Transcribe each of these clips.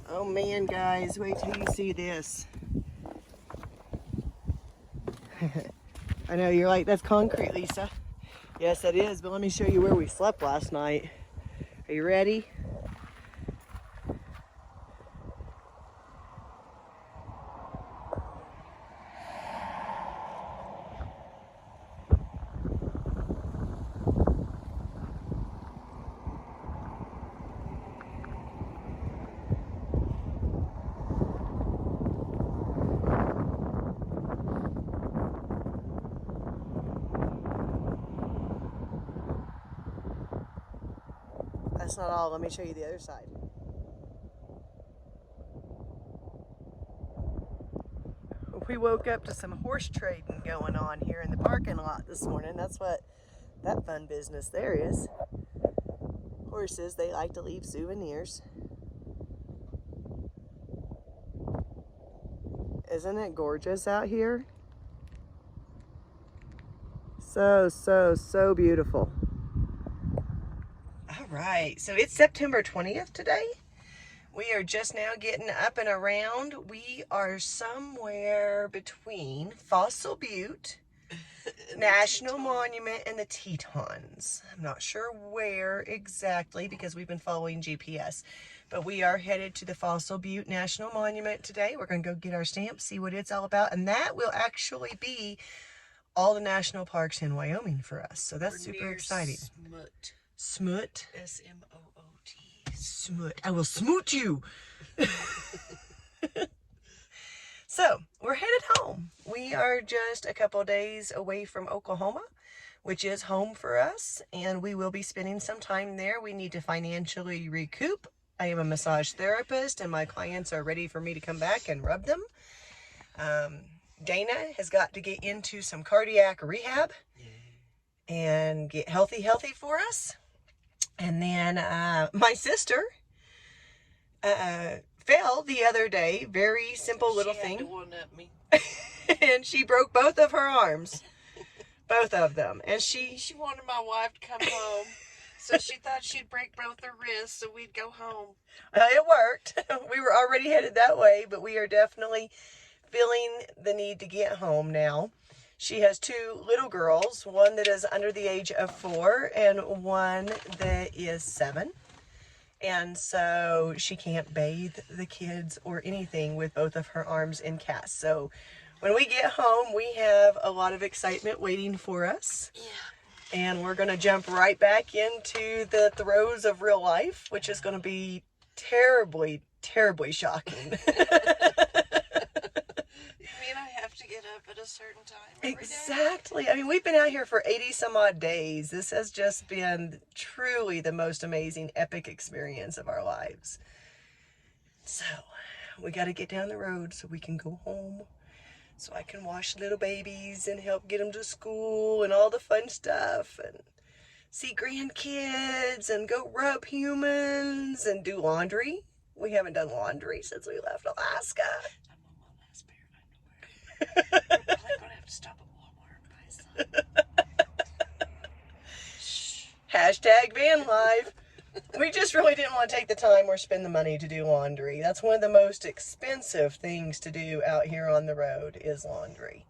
Oh man, guys, wait till you see this. I know you're like, that's concrete, Lisa. Yes, it is, but let me show you where we slept last night. Are you ready? That's not all. Let me show you the other side. We woke up to some horse trading going on here in the parking lot this morning. That's what that fun business there is. Horses, they like to leave souvenirs. Isn't it gorgeous out here? So beautiful. All right, so it's September 20th today. We are just now getting up and around. We are somewhere between Fossil Butte, National Monument, and the Tetons. I'm not sure where exactly because we've been following GPS, but we are headed to the Fossil Butte National Monument today. We're going to go get our stamp, see what it's all about, and that will actually be all the national parks in Wyoming for us. So that's super exciting. Smoot. Smoot? S-M-O-O-T. Smoot. I will smoot you. So we're headed home. We are just a couple of days away from Oklahoma, which is home for us, and we will be spending some time there. We need to financially recoup. I am a massage therapist, and my clients are ready for me to come back and rub them. Dana has got to get into some cardiac rehab and get healthy for us. And then my sister fell the other day. Very simple little thing. She had to one-up me. And she broke both of her arms. Both of them. And she wanted my wife to come home. So she thought she'd break both her wrists so we'd go home. It worked. We were already headed that way, but we are definitely feeling the need to get home now. She has two little girls, one that is under the age of 4 and one that is 7. And so she can't bathe the kids or anything with both of her arms in casts. So when we get home, we have a lot of excitement waiting for us. Yeah. And we're going to jump right back into the throes of real life, which is going to be terribly shocking. To get up at a certain time every Exactly. day. I mean, we've been out here for 80 some odd days. This has just been truly the most amazing, epic experience of our lives. So we got to get down the road so we can go home, so I can wash little babies and help get them to school and all the fun stuff, and see grandkids and go rub humans and do laundry. We haven't done laundry since we left Alaska. I'm probably gonna have to stop at Walmart and buy some. Hashtag van life. We just really didn't want to take the time or spend the money to do laundry. That's one of the most expensive things to do out here on the road is laundry.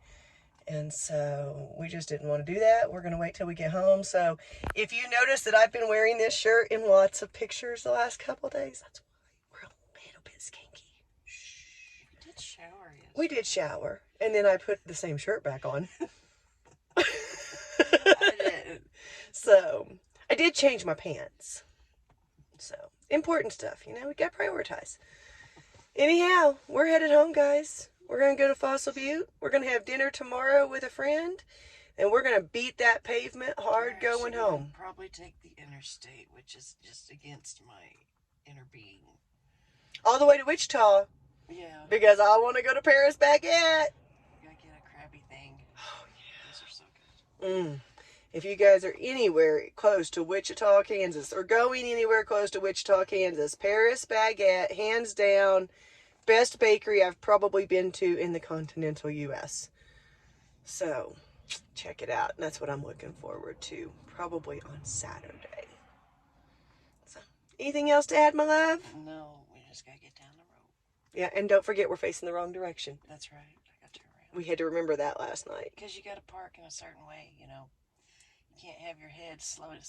And so we just didn't want to do that. We're going to wait till we get home. So if you notice that I've been wearing this shirt in lots of pictures the last couple of days, that's why we're a little bit skanky. We did shower yesterday. We did shower. And then I put the same shirt back on. I didn't. So I did change my pants. So important stuff, you know, we got to prioritize. Anyhow, we're headed home, guys. We're going to go to Fossil Butte. We're going to have dinner tomorrow with a friend. And we're going to beat that pavement hard going home. Probably take the interstate, which is just against my inner being. All the way to Wichita. Yeah. Because I want to go to Paris Baguette. Gotta get a crabby thing. Oh, yeah. Those are so good. If you guys are anywhere close to Wichita, Kansas, or going anywhere close to Wichita, Kansas, Paris Baguette, hands down, best bakery I've probably been to in the continental U.S. So, check it out. And that's what I'm looking forward to, probably on Saturday. So, anything else to add, my love? No, we just gotta get down the road. Yeah, and don't forget we're facing the wrong direction. That's right. I got to turn around. We had to remember that last night. Because you got to park in a certain way, you know. You can't have your head slanted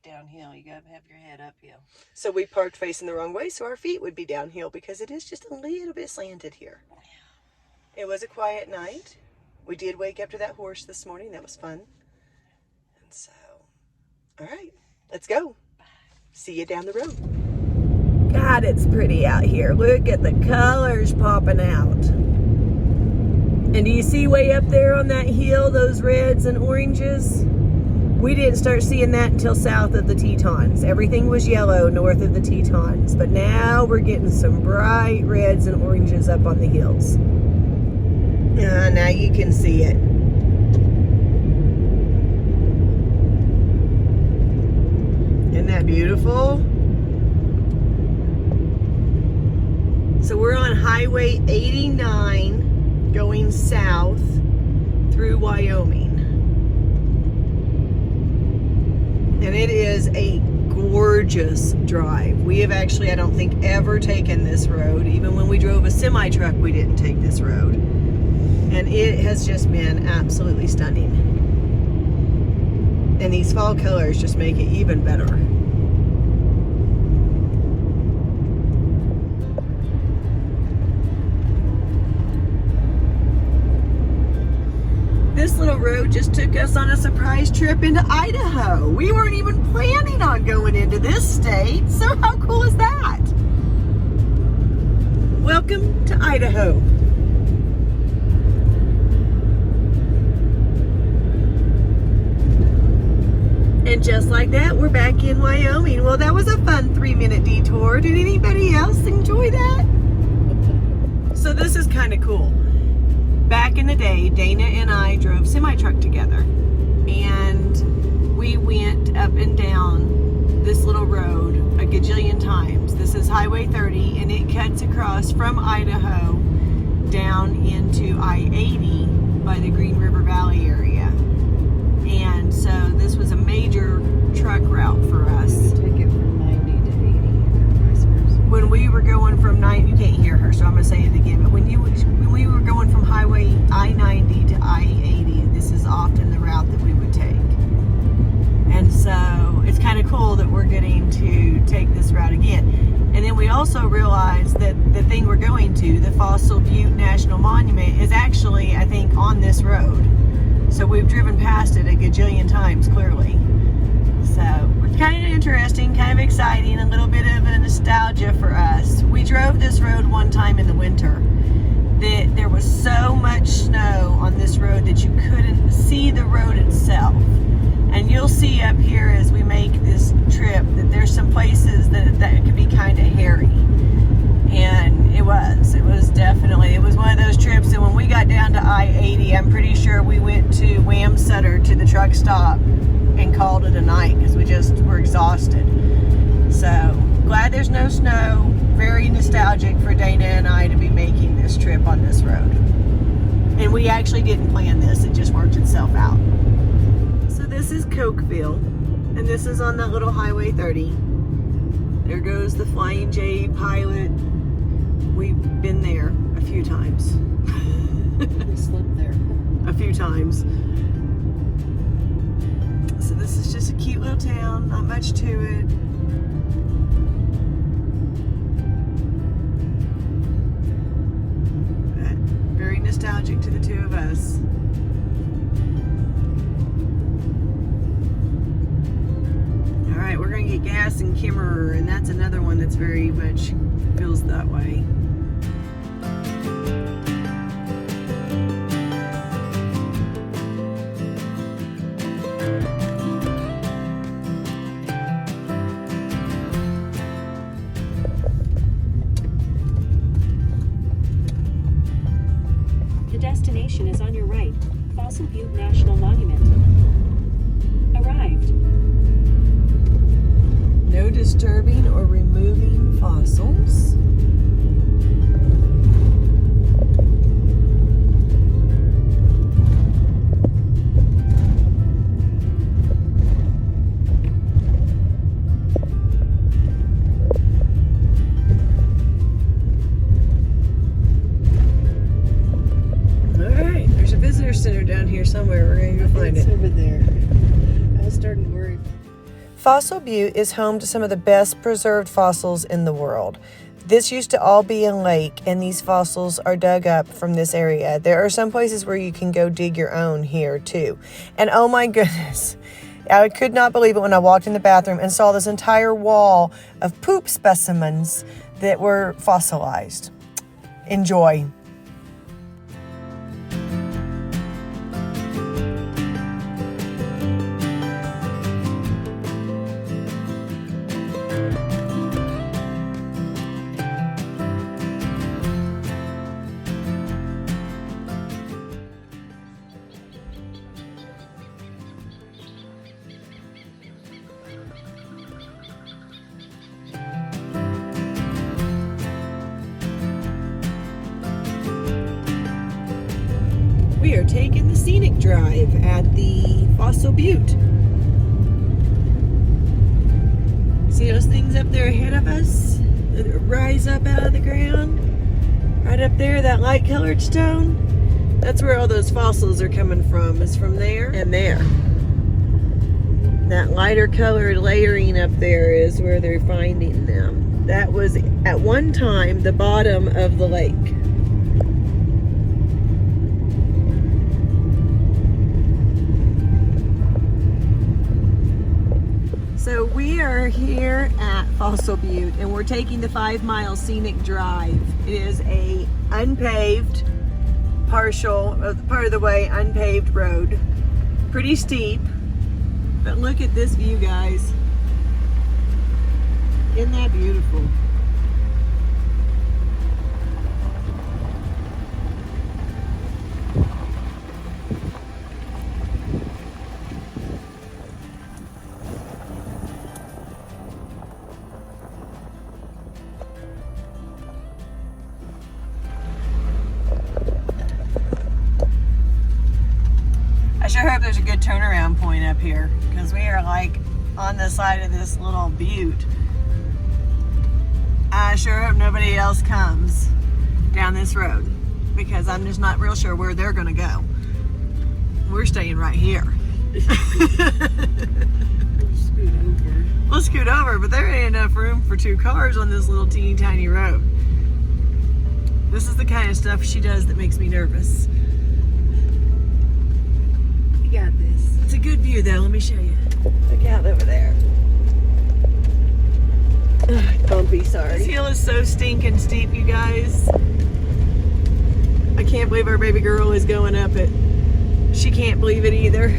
downhill. You got to have your head uphill. So we parked facing the wrong way, so our feet would be downhill because it is just a little bit slanted here. Yeah. It was a quiet night. We did wake up to that horse this morning. That was fun. And so, all right, let's go. Bye. See you down the road. God, it's pretty out here. Look at the colors popping out. And do you see way up there on that hill, those reds and oranges? We didn't start seeing that until south of the Tetons. Everything was yellow north of the Tetons. But now we're getting some bright reds and oranges up on the hills. Now you can see it. Isn't that beautiful? So we're on Highway 89 going south through Wyoming. And it is a gorgeous drive. We have actually, I don't think, ever taken this road. Even when we drove a semi-truck, we didn't take this road. And it has just been absolutely stunning. And these fall colors just make it even better. This little road just took us on a surprise trip into Idaho. We weren't even planning on going into this state, so how cool is that? Welcome to Idaho. And just like that, we're back in Wyoming. Well, that was a fun 3-minute detour. Did anybody else enjoy that? So this is kind of cool. Back in the day, Dana and I drove semi-truck together, and we went up and down this little road a gajillion times. This is Highway 30, and it cuts across from Idaho down into I-80 by the Green River Valley area. And so this was a major truck route for us. Take it from 90 to 80. When we were going from 90, you can't hear her, so I'm going to say it again. But when we were going from Highway I-90 to I-80, this is often the route that we would take. And so it's kind of cool that we're getting to take this route again. And then we also realized that the thing we're going to, the Fossil Butte National Monument, is actually, I think, on this road. So we've driven past it a gajillion times, clearly. So it's kind of interesting, kind of exciting, a little bit of a nostalgia for us. We drove this road one time in the winter. There was so much snow on this road that you couldn't see the road itself. And you'll see up here as we make this trip that there's some places that could be kind of hairy. And it was definitely, it was one of those trips that when we got down to I-80, I'm pretty sure we went to Wamsutter to the truck stop and called it a night because we just were exhausted. So glad there's no snow. Very nostalgic for Dana and I to be making this trip on this road. And we actually didn't plan this, it just worked itself out. So this is Cokeville, and this is on that little Highway 30. There goes the Flying J pilot. We've been there a few times. We slept there. A few times. So this is just a cute little town, not much to it. But very nostalgic to the two of us. Alright, we're going to get gas in Kimmerer, and that's another one that's very much feels that way. The destination is on your right. Fossil Butte National Monument. Arrived. No disturbing or removing fossils. somewhere. We're going to go find It's it. over there. I was starting to worry. Fossil Butte is home to some of the best preserved fossils in the world. This used to all be a lake, and these fossils are dug up from this area. There are some places where you can go dig your own here, too. And oh my goodness, I could not believe it when I walked in the bathroom and saw this entire wall of poop specimens that were fossilized. Enjoy. We are taking the scenic drive at the Fossil Butte. See those things up there ahead of us that rise up out of the ground? Right up there, that light colored stone? That's where all those fossils are coming from. It's from there and there. That lighter colored layering up there is where they're finding them. That was at one time the bottom of the lake. So we are here at Fossil Butte and we're taking the 5-mile scenic drive. It is a unpaved, part of the way unpaved road. Pretty steep, but look at this view, guys. Isn't that beautiful? I sure hope there's a good turnaround point up here because we are like on the side of this little butte. I sure hope nobody else comes down this road because I'm just not real sure where they're gonna go. We're staying right here. We'll scoot over, but there ain't enough room for 2 cars on this little teeny tiny road. This is the kind of stuff she does that makes me nervous. Got this. It's a good view though, let me show you. Look out over there. Ugh, bumpy, sorry. This hill is so stinking steep, you guys. I can't believe our baby girl is going up it. She can't believe it either.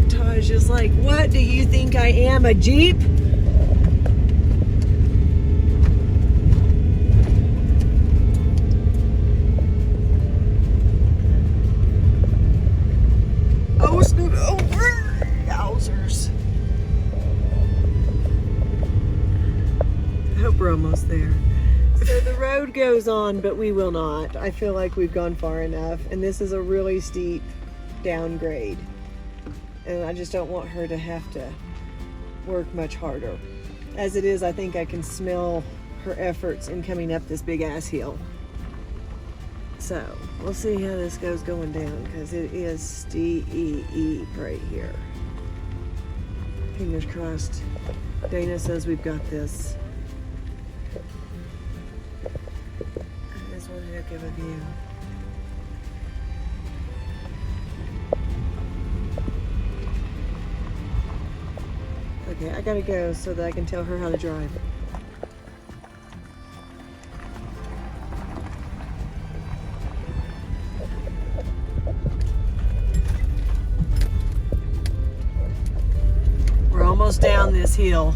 Taj is like, what do you think I am, a Jeep? Oh, scoot over! Yowzers. I hope we're almost there. So the road goes on, but we will not. I feel like we've gone far enough, and this is a really steep downgrade. And I just don't want her to have to work much harder. As it is, I think I can smell her efforts in coming up this big ass hill. So we'll see how this goes going down because it is steep right here. Fingers crossed. Dana says we've got this. That is one heck of a view. Okay, I gotta go so that I can tell her how to drive. We're almost down this hill.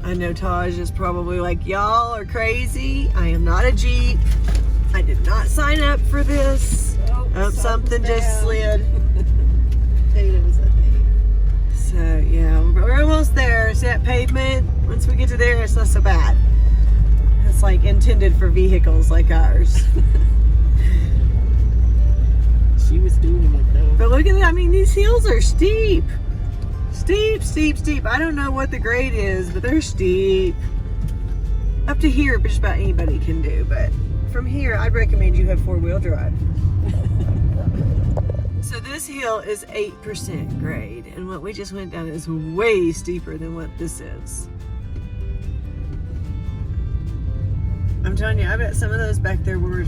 I know Taj is probably like, y'all are crazy. I am not a Jeep. I did not sign up for this. Oh, something just slid. Potatoes, I think. So yeah, we're almost there. See that pavement? Once we get to there, it's not so bad. It's like intended for vehicles like ours. She was doing it though. But look at that. I mean, these hills are steep. Steep, steep, steep. I don't know what the grade is, but they're steep. Up to here, just about anybody can do. But from here, I'd recommend you have 4-wheel drive. So this hill is 8% grade, and what we just went down is way steeper than what this is. I'm telling you, I bet some of those back there were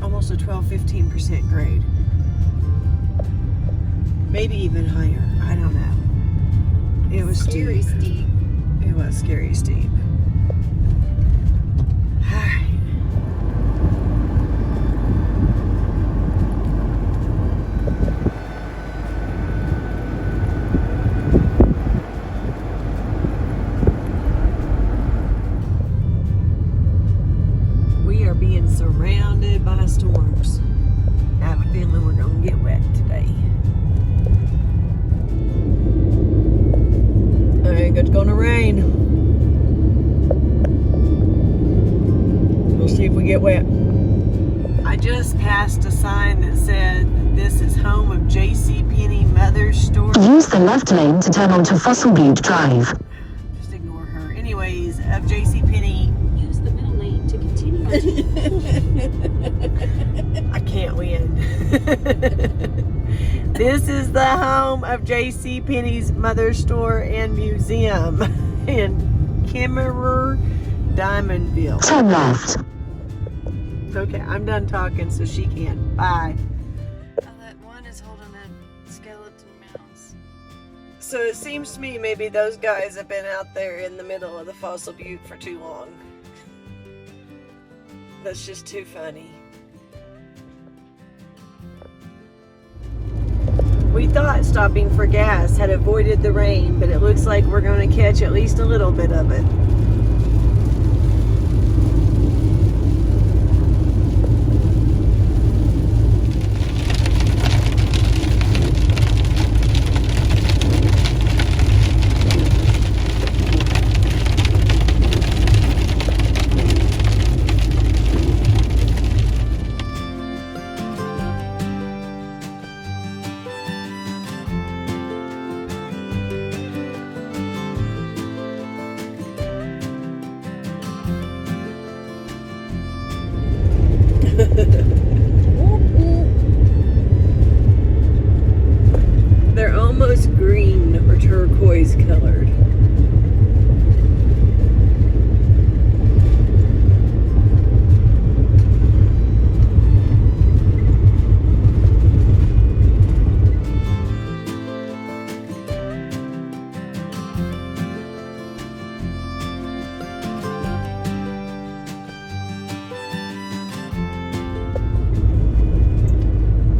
almost a 12-15% grade. Maybe even higher. I don't know. It was Scary steep. steep. It was scary steep. Alright. We are being surrounded by storms. I have a feeling we're going to get wet today. I think it's going to rain. We'll see if we get wet. I just passed a sign that said this is home of JCPenney Mother's Store. Use the left lane to turn onto Fossil Butte Drive. Just ignore her. Anyways, of JCPenney. Use the middle lane to continue. I can't win. This is the home of JCPenney's Mother's Store and Museum in Kimmerer, Diamondville. Turn left. Okay, I'm done talking, so she can. Bye. Oh, that one is holding a skeleton mouse. So it seems to me maybe those guys have been out there in the middle of the Fossil Butte for too long. That's just too funny. We thought stopping for gas had avoided the rain, but it looks like we're going to catch at least a little bit of it. They're almost green or turquoise colored.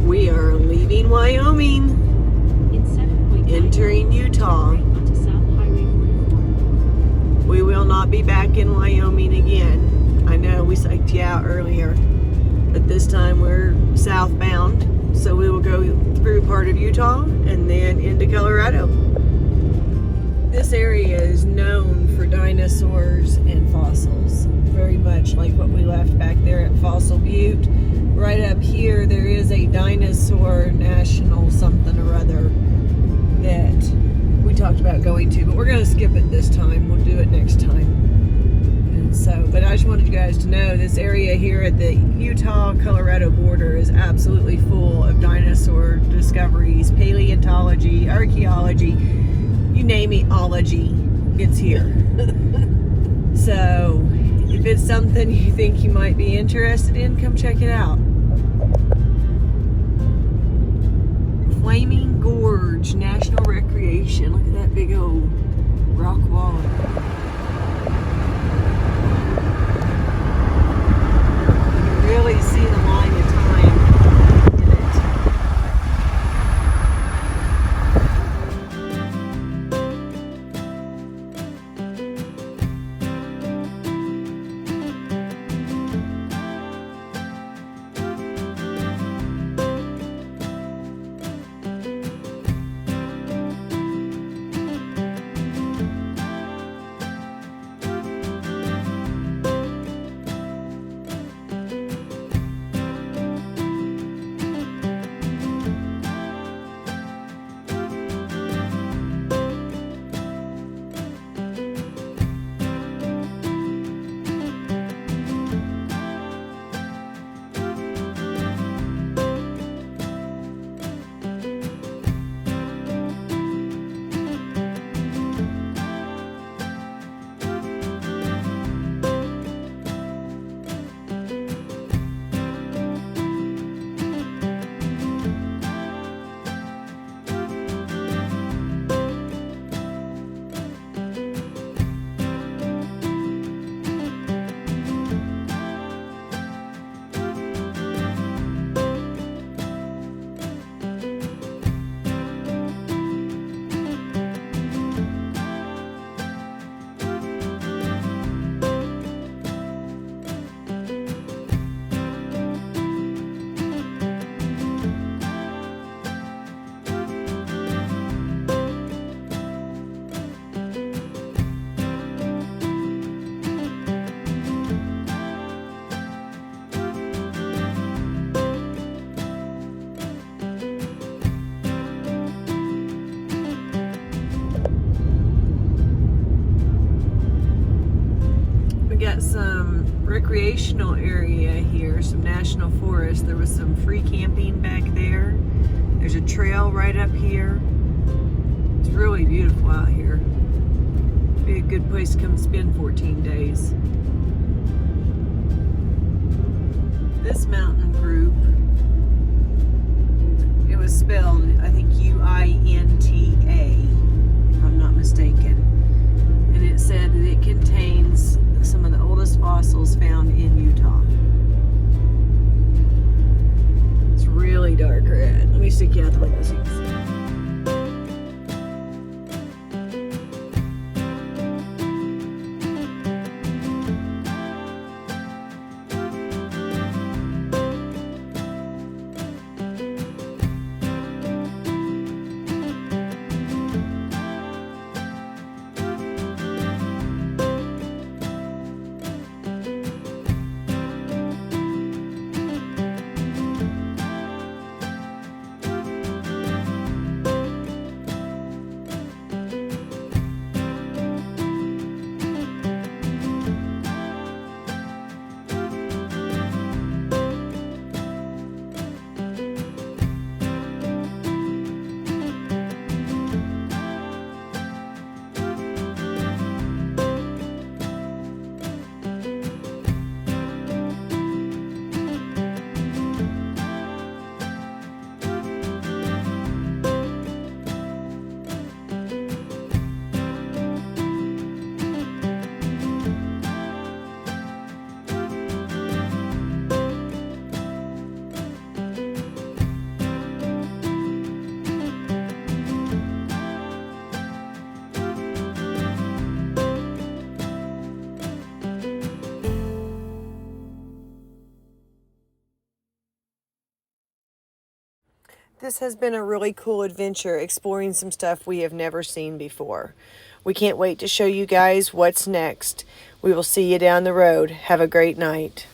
We are leaving Wyoming, In 7.9 entering Utah. onto South Highway 44. We will not be back in Wyoming again. I know we psyched you out earlier, but this time we're southbound, so we will go through part of Utah and then into Colorado. This area is known for dinosaurs and fossils, very much like what we left back there at Fossil Butte. Right up here, there is a dinosaur national something or other that we talked about going to, but we're going to skip it this time. We'll do it next time. And so, but I just wanted you guys to know this area here at the Utah-Colorado border is absolutely full of dinosaur discoveries, paleontology, archaeology, you name it, ology, it's here. So, if it's something you think you might be interested in, come check it out. Flaming Gorge National Recreation. Look at that big old rock wall. You can really see the line of time in it. there's some national forest. There was some free camping back there. There's a trail right up here. It's really beautiful out here. Be a good place to come spend 14 days. This mountain group, it was spelled, I think, U-I-N-T-A, if I'm not mistaken. And it said that it contains some of the oldest fossils found in Utah. It's really dark, red. Let me stick you out the window so you can see. This has been a really cool adventure, exploring some stuff we have never seen before. We can't wait to show you guys what's next. We will see you down the road. Have a great night.